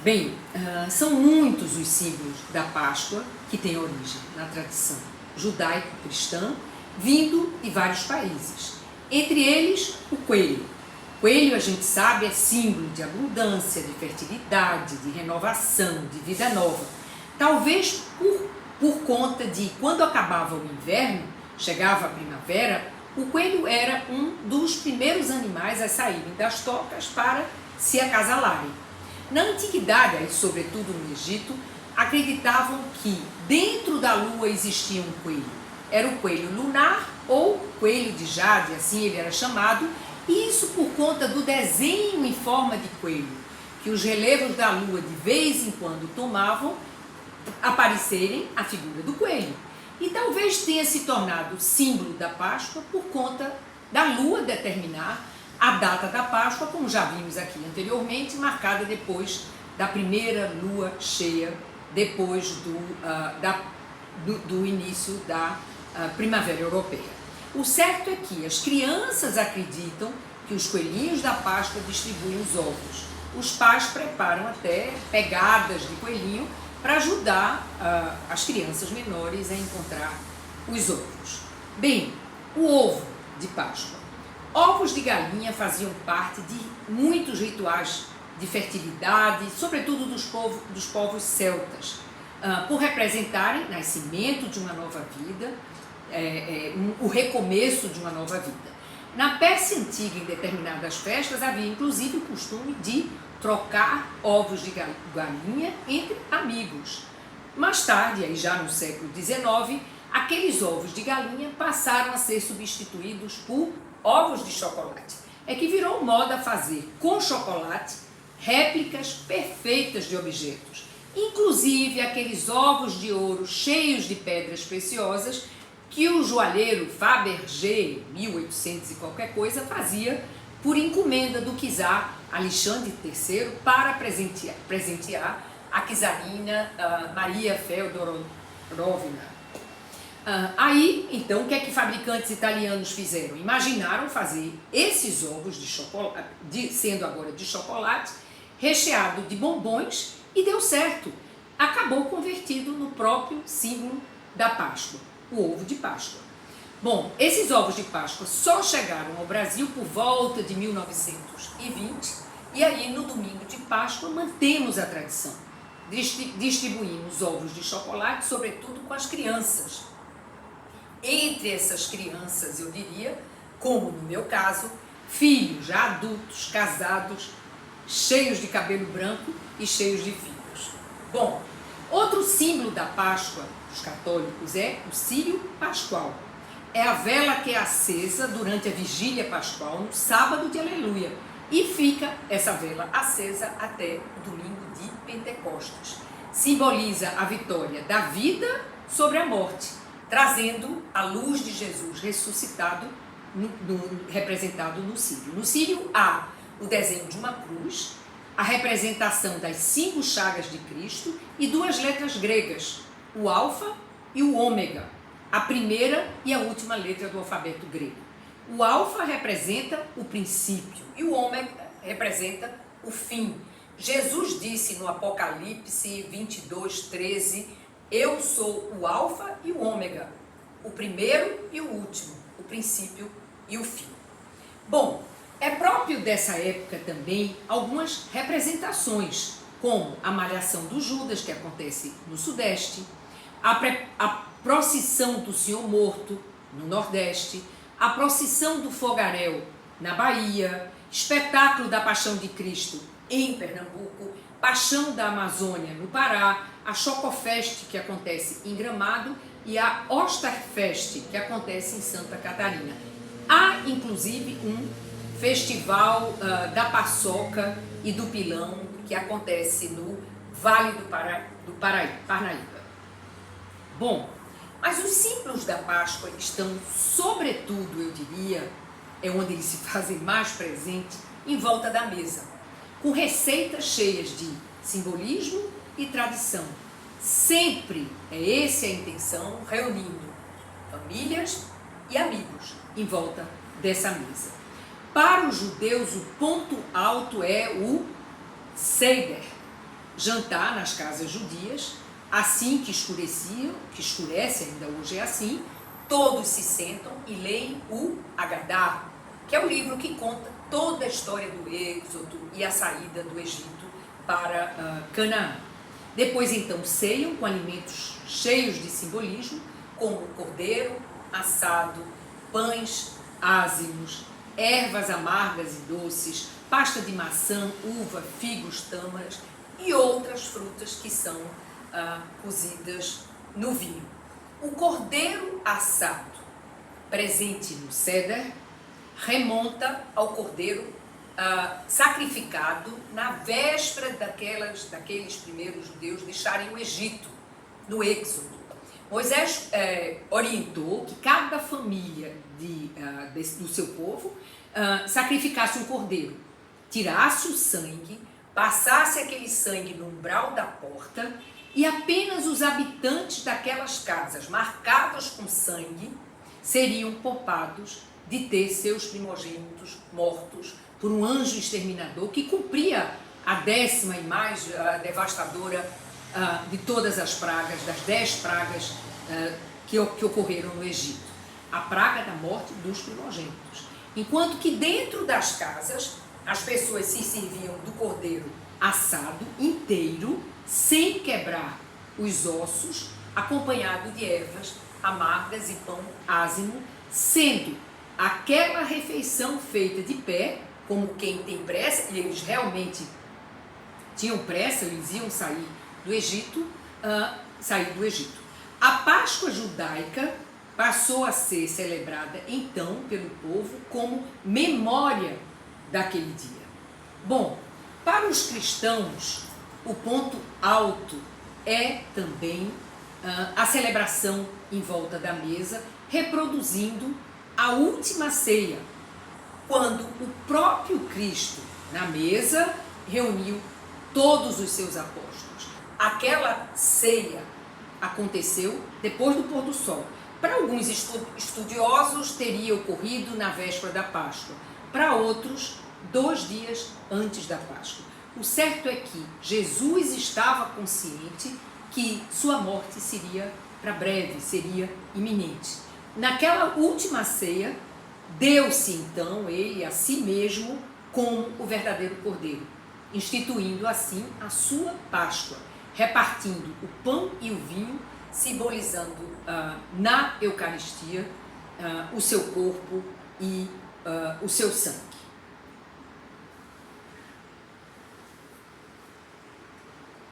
Bem, são muitos os símbolos da Páscoa que têm origem na tradição judaico-cristã, vindo de vários países. Entre eles, o coelho. Coelho, a gente sabe, é símbolo de abundância, de fertilidade, de renovação, de vida nova. Talvez por conta de quando acabava o inverno, chegava a primavera, o coelho era um dos primeiros animais a saírem das tocas para se acasalarem. Na antiguidade, e sobretudo no Egito, acreditavam que dentro da lua existia um coelho. Era o coelho lunar ou coelho de Jade, assim ele era chamado, e isso por conta do desenho em forma de coelho, que os relevos da lua de vez em quando tomavam aparecerem a figura do coelho. E talvez tenha se tornado símbolo da Páscoa por conta da lua determinar a data da Páscoa, como já vimos aqui anteriormente, marcada depois da primeira lua cheia, depois do início da primavera europeia. O certo é que as crianças acreditam que os coelhinhos da Páscoa distribuem os ovos. Os pais preparam até pegadas de coelhinho para ajudar as crianças menores a encontrar os ovos. Bem, o ovo de Páscoa. Ovos de galinha faziam parte de muitos rituais de fertilidade, sobretudo dos povos celtas, por representarem nascimento de uma nova vida, o recomeço de uma nova vida. Na Pérsia Antiga, em determinadas festas, havia inclusive o costume de trocar ovos de galinha entre amigos. Mais tarde, aí já no século XIX, aqueles ovos de galinha passaram a ser substituídos por ovos de chocolate. É que virou moda fazer com chocolate réplicas perfeitas de objetos, inclusive aqueles ovos de ouro cheios de pedras preciosas que o joalheiro Fabergé, 1800 e qualquer coisa, fazia por encomenda do czar Alexandre III para presentear a czarina Maria Feodorovna. Aí, então, o que é que fabricantes italianos fizeram? Imaginaram fazer esses ovos de chocolate, sendo agora de chocolate, recheado de bombons, e deu certo. Acabou convertido no próprio símbolo da Páscoa, o ovo de Páscoa. Bom, esses ovos de Páscoa só chegaram ao Brasil por volta de 1920, e aí no domingo de Páscoa mantemos a tradição. Distribuímos ovos de chocolate, sobretudo com as crianças. Entre essas crianças, eu diria, como no meu caso, filhos já adultos, casados, cheios de cabelo branco e cheios de filhos. Bom, outro símbolo da Páscoa dos católicos é o círio pascual. É a vela que é acesa durante a vigília pascual no sábado de Aleluia e fica essa vela acesa até o domingo de Pentecostes. Simboliza a vitória da vida sobre a morte, trazendo a luz de Jesus ressuscitado, representado no círio. No círio há o desenho de uma cruz, a representação das 5 chagas de Cristo e 2 letras gregas, o alfa e o ômega, a primeira e a última letra do alfabeto grego. O alfa representa o princípio e o ômega representa o fim. Jesus disse no Apocalipse 22:13, eu sou o alfa e o ômega, o primeiro e o último, o princípio e o fim. Bom, é próprio dessa época também algumas representações, como a malhação do Judas, que acontece no Sudeste, a procissão do Senhor Morto, no Nordeste, a procissão do Fogaréu, na Bahia, espetáculo da Paixão de Cristo, em Pernambuco, Paixão da Amazônia, no Pará, a Chocofest, que acontece em Gramado, e a Osterfest, que acontece em Santa Catarina. Há, inclusive, um festival da paçoca e do pilão, que acontece no Vale do Parnaíba. Bom, mas os símbolos da Páscoa estão, sobretudo, eu diria, é onde eles se fazem mais presente, em volta da mesa, com receitas cheias de simbolismo e tradição. Sempre é essa a intenção, reunindo famílias e amigos em volta dessa mesa. Para os judeus, o ponto alto é o Seder, jantar nas casas judias, assim que escurecia, que escurece, ainda hoje é assim, todos se sentam e leem o Agadá, que é o livro que conta toda a história do Êxodo e a saída do Egito para Canaã. Depois, então, ceiam com alimentos cheios de simbolismo, como cordeiro assado, pães ázimos, ervas amargas e doces, pasta de maçã, uva, figos, tâmaras e outras frutas que são cozidas no vinho. O cordeiro assado, presente no Seder, remonta ao cordeiro sacrificado na véspera daqueles primeiros judeus deixarem o Egito, no Êxodo. Moisés orientou que cada família do seu povo sacrificasse um cordeiro, tirasse o sangue, passasse aquele sangue no umbral da porta e apenas os habitantes daquelas casas marcadas com sangue seriam poupados de ter seus primogênitos mortos por um anjo exterminador que cumpria a 10ª e mais devastadora de todas as pragas, das 10 pragas que ocorreram no Egito. A praga da morte dos primogênitos. Enquanto que dentro das casas, as pessoas se serviam do cordeiro assado inteiro, sem quebrar os ossos, acompanhado de ervas amargas e pão ázimo, sendo aquela refeição feita de pé, como quem tem pressa, e eles realmente tinham pressa, eles iam sair do Egito. A Páscoa judaica passou a ser celebrada então pelo povo como memória daquele dia. Bom, para os cristãos, o ponto alto é também a celebração em volta da mesa, reproduzindo a última ceia, quando o próprio Cristo, na mesa, reuniu todos os seus apóstolos. Aquela ceia aconteceu depois do pôr do sol. Para alguns estudiosos, teria ocorrido na véspera da Páscoa. Para outros, 2 dias antes da Páscoa. O certo é que Jesus estava consciente que sua morte seria para breve, seria iminente. Naquela última ceia, deu-se então ele a si mesmo como o verdadeiro cordeiro, instituindo assim a sua Páscoa, repartindo o pão e o vinho, simbolizando na Eucaristia o seu corpo e o seu sangue.